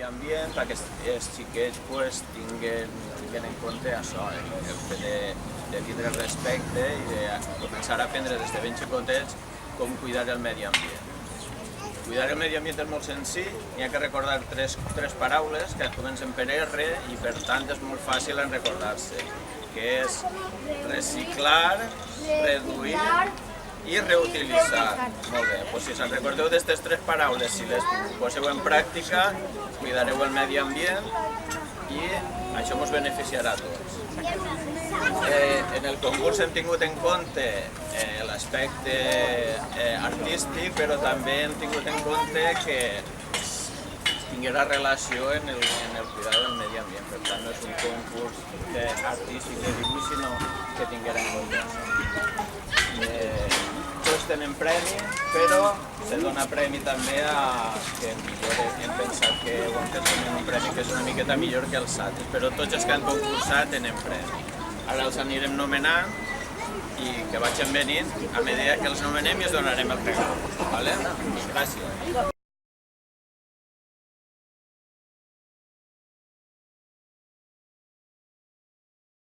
ambient perquè els xiquets tinguin en compte això, el fet de tindre respecte i de començar a aprendre des de ben xicotets com cuidar el medi ambient. Cuidar el medi ambient és molt senzill, n'hi ha que recordar tres paraules que comencen per R i per tant és molt fàcil en recordar-se, que és reciclar, reduir i reutilitzar. Molt bé, doncs si se'n recordeu d'aquestes tres paraules, si les poseu en pràctica, cuidareu el medi ambient i això ens beneficiarà a tots. En el concurs hem tingut en compte l'aspecte artístic, però també hem tingut en compte que tinguera relació en el cuidar del medi ambient. Per tant, no és un concurs artístic de dibuix, sinó que tinguera en compte això. Tots tenen premi, però se dona premi també a que hem pensat que ho hem fet en un premi que és una miqueta millor que els altres, però tots els que han concursat tenen premi. Ara els anirem nomenant i que vagin venint a mesura que els nomenem i els donarem el regal. Gràcies.